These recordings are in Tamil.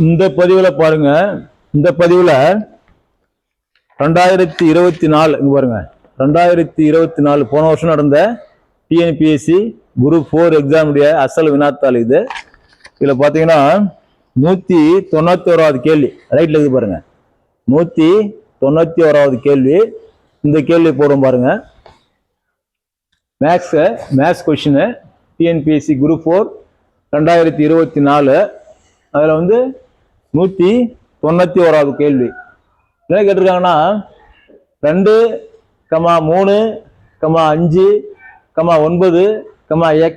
இந்த பதிவில் பாருங்க. இந்த பதிவில் 2024 இங்க பாருங்க. 2024 போன வருஷம் நடந்த டிஎன்பிஎஸ்சி குரூப் 4 எக்ஸாமுடைய அசல் வினாத்தாள் இது. இதுல பாத்தீங்கன்னா 191வது கேள்வி ரைட்ல இருக்கு பாருங்க. 191வது கேள்வி. இந்த கேள்வி போடும் பாருங்க. Maths question TNPSC group 4 2024. அதுல 191வது கேள்வி என்ன கேட்டிருக்காங்கன்னா 2, 3, 5, 9, x,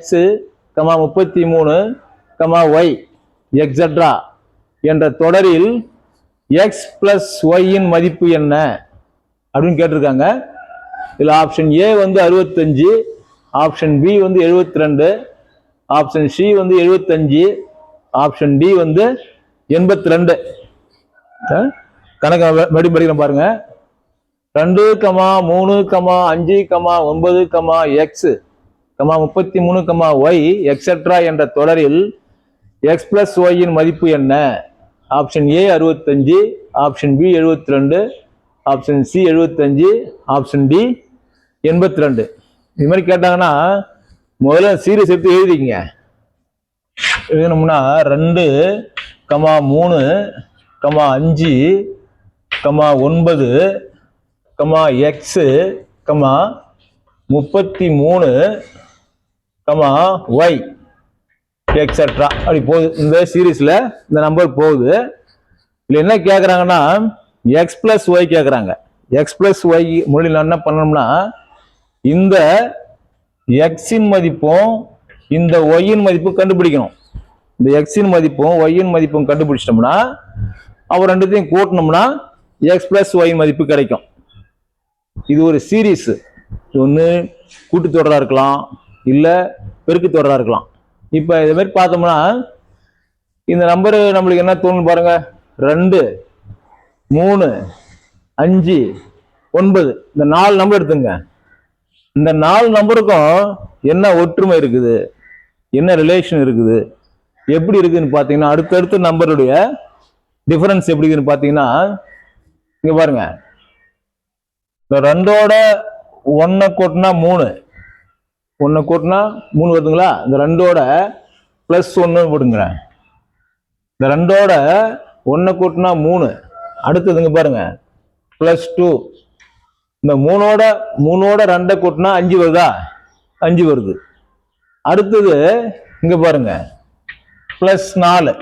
33, y எக்ஸெட்ரா என்ற தொடரில் x பிளஸ் ஒய்யின் மதிப்பு என்ன அப்படின்னு கேட்டிருக்காங்க. இதுல option A 65, option B 72, option C 75, option D 82. கணக்கு மறுபடியும் படிக்கிறேன் பாருங்க. 2, 3, 5, 9, x, 33, y எக்ஸெட்ரா என்ற தொடரில் x பிளஸ் ஒய்யின் மதிப்பு என்ன? Option A 65, option B 72, option C 75, option D 82. இது மாதிரி கேட்டாங்கன்னா முதல்ல சீரியஸ் எடுத்து எழுதிக்கங்க. எழுதணும்னா 2, 3, 5, 9, x, 33, y எக்ஸெட்ரா அப்படி போகுது. இந்த சீரீஸ்ல இந்த நம்பர் போகுது. இதுல என்ன கேக்குறாங்கன்னா எக்ஸ் பிளஸ் ஒய் கேக்குறாங்க. எக்ஸ் பிளஸ் ஒய் மொழியில் என்ன பண்ணணும்னா இந்த எக்ஸின் மதிப்பும் இந்த ஒய்யின் மதிப்பும் கண்டுபிடிக்கணும். இந்த எக்ஸின் மதிப்பும் ஒய்யின் மதிப்பும் கண்டுபிடிச்சிட்டோம்னா அவர் ரெண்டுத்தையும் கூட்டணும்னா எக்ஸ் பிளஸ் ஒய் மதிப்பு கிடைக்கும். இது ஒரு சீரீஸ். ஒன்று கூட்டுத்தொடரா இருக்கலாம், இல்ல பெருக்கு தொடரா இருக்கலாம். இப்ப இது மாதிரி பார்த்தோம்னா இந்த நம்பர் நம்மளுக்கு என்ன தோணும் பாருங்க. 2, 3, 5, 9 இந்த 4 நம்பர் எடுத்துங்க. இந்த 4 நம்பருக்கும் என்ன ஒற்றுமை இருக்குது, என்ன ரிலேஷன் இருக்குது, எப்படி இருக்குன்னு பாத்தீங்கன்னா அடுத்தடுத்த நம்பருடைய டிஃபரன்ஸ் எப்படி இருக்குன்னு பாத்தீங்கன்னா இங்க பாருங்க. இந்த 2ஓட 1 கூட்டினா 3, 1 கூட்டினா 3 வருதுங்களா? இந்த 2ஓட பிளஸ் 1 போட்டுங்கிறேன். இந்த 2ஓட 1 கூட்டினா 3, அடுத்ததுங்க பாருங்க பிளஸ் 2. இந்த 3ஓட 2 கூட்டினா 5 வருதா? 5 வருது. அடுத்தது இங்க பாருங்க பிளஸ் 4.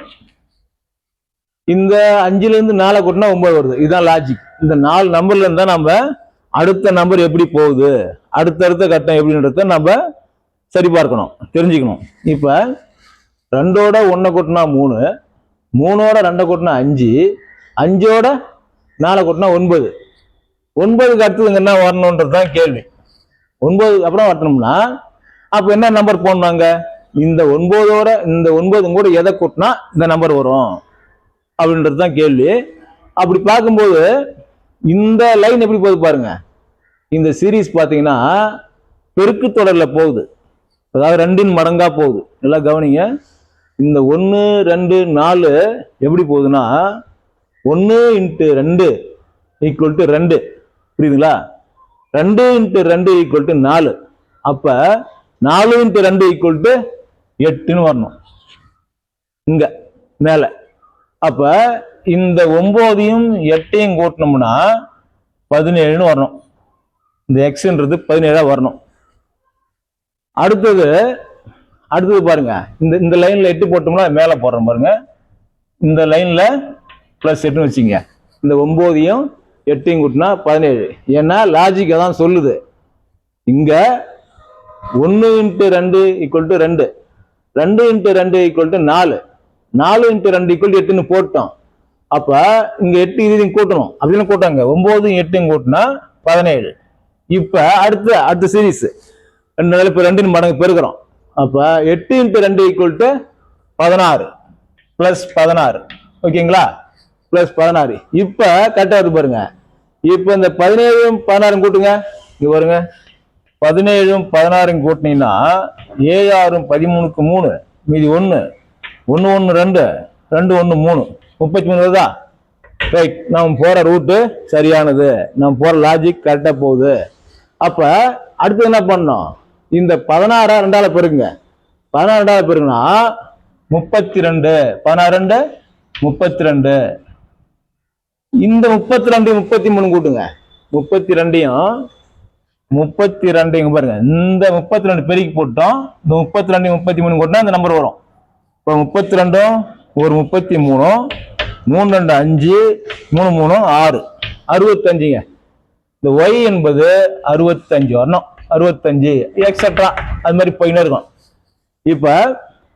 இந்த 5ல இருந்து 4 கூட்டினா 9 வருது. இதுதான் லாஜிக். இந்த 4 நம்பர்ல இருந்தா நம்ம அடுத்த நம்பர் எப்படி போகுது, அடுத்தடுத்த கட்டம் எப்படின்றத நம்ம சரி பார்க்கணும், தெரிஞ்சுக்கணும். இப்ப 2ஓட 1 கூட்டினா 3, 3ஓட 2 கூட்டினா 5, 5ஓட 4 கூட்டினா 9. 9க்கு அடுத்ததுங்க என்ன வரணும்ன்றதுதான் கேள்வி. 9 அப்புறம் வரணும்னா அப்ப என்ன நம்பர் போடணுங்க? இந்த 9ஓட இந்த 9 கூட எதை கூட்டினா இந்த நம்பர் வரும் அப்படின்றதுதான் கேள்வி. அப்படி பார்க்கும்போது இந்த லைன் எப்படி போகுது பாருங்க. இந்த சீரீஸ் பாத்தீங்கன்னா பெருக்கு தொடர்ல போகுது, அதாவது 2ன் மடங்கா போகுது. நல்லா கவனிங்க. இந்த 1, 2, 4 எப்படி போகுதுன்னா 1 × 2 = 2. புரியுதுங்களா? 2 × 2 = 4. அப்ப 4 × 2 = 8ன்னு வரணும் இங்க மேல. அப்ப இந்த 9யும் 8யும் கூட்டினோம்னா 17ன்னு வரணும். இந்த எக்ஸ்ன்றது 17ஆ வரணும். அடுத்தது பாருங்க. இந்த லைன்ல 8 போட்டோம்னா மேல போடுறோம் பாருங்க. இந்த லைன்ல பிளஸ் 8ன்னு வச்சுங்க. இந்த 9யும் 8யும் கூட்டினா 17. ஏன்னா லாஜிக் அதான் சொல்லுது. இங்க 1 × 2 = 2, 2 × 2 = 4, 4 × 2 = 8ன்னு போட்டோம். அப்ப இங்க 8 இதையும் கூட்டணும். அப்படின்னு கூட்டாங்க. 9யும் 8யும் கூட்டினா 17. இப்ப அடுத்த சீரீஸ் 2 இப்ப 2ன் மடங்கு பெருக்கிறோம். அப்ப 8 × 2 = 16 பிளஸ் 16. ஓகேங்களா? பிளஸ் 16. இப்ப கரெக்டா இருக்கு பாருங்க. இப்ப இந்த 17யும் 16யும் கூட்டுங்க. இங்க பாருங்க 17யும் 16யும் கூட்டினீங்கன்னா 7 6 13க்கு 3 மீதி 1 1 1 2 2 1 3 33 வருதா? ரைட், நம்ம போற ரூட்டு சரியானது, நம்ம போற லாஜிக் கரெக்டா போகுது. அப்ப அடுத்து என்ன பண்ணோம்? இந்த 16 2ஆல பெருக்குங்க. 16 2ஆல பெருக்குனா 32. 16 32. இந்த 32 33 கூட்டுங்க. 32யும் 32 பாருங்க, இந்த 32 பெருக்கி போட்டோம். இந்த 32 33 கூட்டினா இந்த நம்பர் வரும். இப்போ 32 ஒரு 33, 3 2 5, 3 3 6, 65ங்க. இந்த y என்பது 65 வரணும். 65 எக்ஸெட்ரா அது மாதிரி போயினே இருக்கும். இப்ப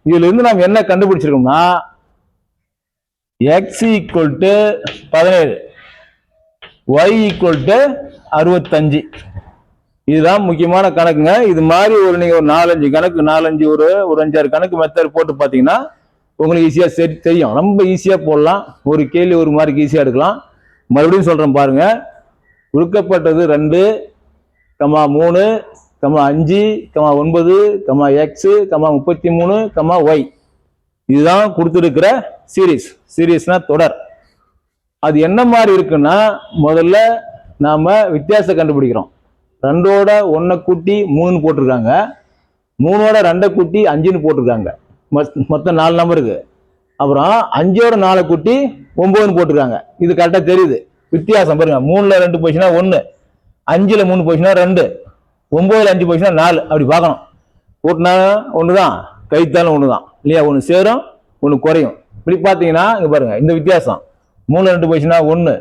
இதுல இருந்து நாம் என்ன கண்டுபிடிச்சிருக்கோம்னா x equal to 17, y equal to 65. இதுதான் முக்கியமான கணக்குங்க. இது மாதிரி ஒரு நீங்க ஒரு 4-5 கணக்கு, 4-5 ஒரு 5-6 கணக்கு மெத்தட் போட்டு பாத்தீங்கன்னா உங்களுக்கு ஈஸியா தெரியும். ரொம்ப ஈஸியா போடலாம். ஒரு கேள்வி ஒரு மார்க் ஈஸியா எடுக்கலாம். மறுபடியும் சொல்றேன் பாருங்க. கொடுக்கப்பட்டது 2, 3, 5, 9, x, 33, y. இதுதான் கொடுத்துருக்கிற சீரீஸ்னா தொடர். அது என்ன மாதிரி இருக்குன்னா, முதல்ல நாம வித்தியாசத்தை கண்டுபிடிக்கிறோம். 2ஓட 1 கூட்டி 3 போட்டிருக்காங்க, 3ஓட 2 கூட்டி 5 போட்டிருக்காங்க. மொத்தம் 4 நம்பருக்கு. அப்புறம் 5ஓட 4 கூட்டி 9 போட்டிருக்காங்க. இது கரெக்டா தெரியுது. வித்தியாசம் பாருங்க. 3ல 2 போச்சுன்னா 1, 5ல 3 போச்சுன்னா 2, 9ல 5 போச்சுன்னா 4. அப்படி பார்க்கணும். கூட்டினா ஒண்ணுதான், கழித்தாலும் ஒண்ணுதான் இல்லையா? ஒண்ணு சேரும், ஒண்ணு குறையும். இப்படி பாத்தீங்கன்னா இங்க பாருங்க, இந்த வித்தியாசம் 3ல 2 போச்சுன்னா 1,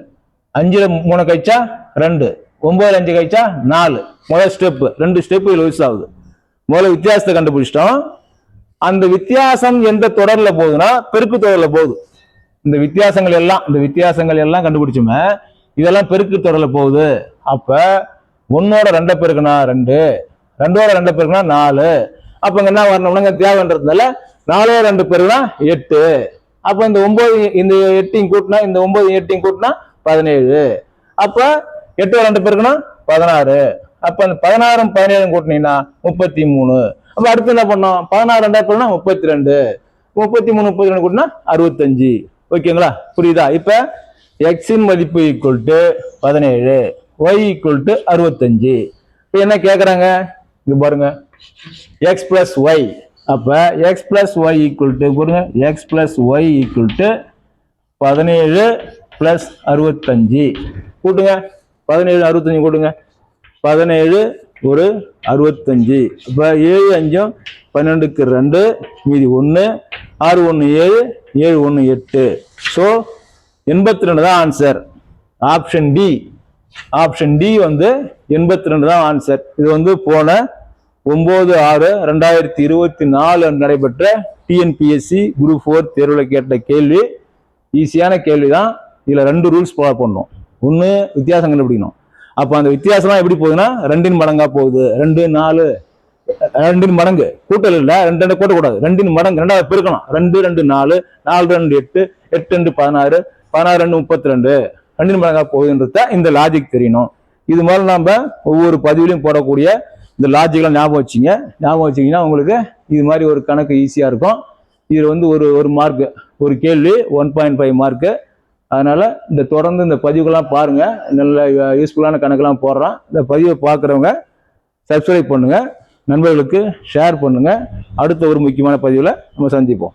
5ல 3 கழிச்சா 2, 9ல 5 கழிச்சா 4. முதல் ஸ்டெப், 2 ஸ்டெப் இதுல யூஸ் ஆகுது. முதல்ல வித்தியாசத்தை கண்டுபிடிச்சிட்டோம். அந்த வித்தியாசம் எந்த தொடர்ல போகுதுன்னா பெருக்கு தொடர்ல போகுது. இந்த வித்தியாசங்கள் எல்லாம் கண்டுபிடிச்சுமே இதெல்லாம் பெருக்கு தொடர்ல போகுது. அப்ப 1ஓட 2 பெருக்குனா 2, 2ஓட 2 பெருக்குனா 4. அப்ப என்ன வரணும்னா தேவைன்றதுனால 4ஓட 2 பெருக்குனா 8. அப்ப இந்த 9 இந்த 8 கூட்டினா, இந்த 9 8 கூட்டினா 17. அப்ப 8 2 பெருக்குனா 16. அப்ப அந்த 16 17 கூட்டினீங்கன்னா 33. அப்ப அடுத்து என்ன பண்ணோம்? 16 2 பெருக்குனா 32, 33 32 கூட்டினா 65. ஓகேங்களா? புரியுதா? இப்ப x இன் மதிப்பு equal to 17, y equal to 65. இப்ப என்ன கேக்குறாங்க? இங்க பாருங்க, x பிளஸ் y. அப்ப x plus y equal to பாருங்க, x plus y equal to 17 plus 65 கூட்டுங்க. 17 65 கூட்டுங்க. 17 ஒரு 65. அப்ப 7 5 12க்கு 2, மீதி 1, 6 1 7, 7 1 8. ஸோ 82 தான் ஆன்சர். ஆப்ஷன் டி வந்து 82 தான் ஆன்சர். இது வந்து போன 9/6/2024 நடைபெற்ற டிஎன்பிஎஸ்சி குரூப் 4 தேர்வுல கேட்ட கேள்வி. ஈஸியான கேள்வி தான். இதுல 2 ரூல்ஸ் ஃபாலோ பண்ணணும். ஒண்ணு வித்தியாசம் கண்டுபிடிக்கணும். அப்ப அந்த வித்தியாசம் எப்படி போகுதுன்னா 2 மடங்கா போகுது. 2 4 2 மடங்கு, கூட்டல் இல்ல, 2 கூட்டக்கூடாது. 2 மடங்கு, 2வது பெருக்கணும். 2 2 4, 4 2 8, 8 2 16, 16 2 32. 2 மடங்கா போகுதுன்றத இந்த லாஜிக் தெரியணும். இது மாதிரி நாம ஒவ்வொரு பதிவிலையும் போடக்கூடிய இந்த லாஜிக்லாம் ஞாபகம் வச்சீங்கன்னா உங்களுக்கு இது மாதிரி ஒரு கணக்கு ஈஸியா இருக்கும். இதுல வந்து ஒரு மார்க், ஒரு கேள்வி 1.5 மார்க்கு. அதனால இந்த தொடர்ந்து இந்த பதிவுகள்லாம் பாருங்க. நல்ல யூஸ்ஃபுல்லான கணக்கெல்லாம் போடுறோம். இந்த பதிவை பார்க்குறவங்க சப்ஸ்கிரைப் பண்ணுங்க, நண்பர்களுக்கு ஷேர் பண்ணுங்க. அடுத்த ஒரு முக்கியமான பதிவில் நம்ம சந்திப்போம்.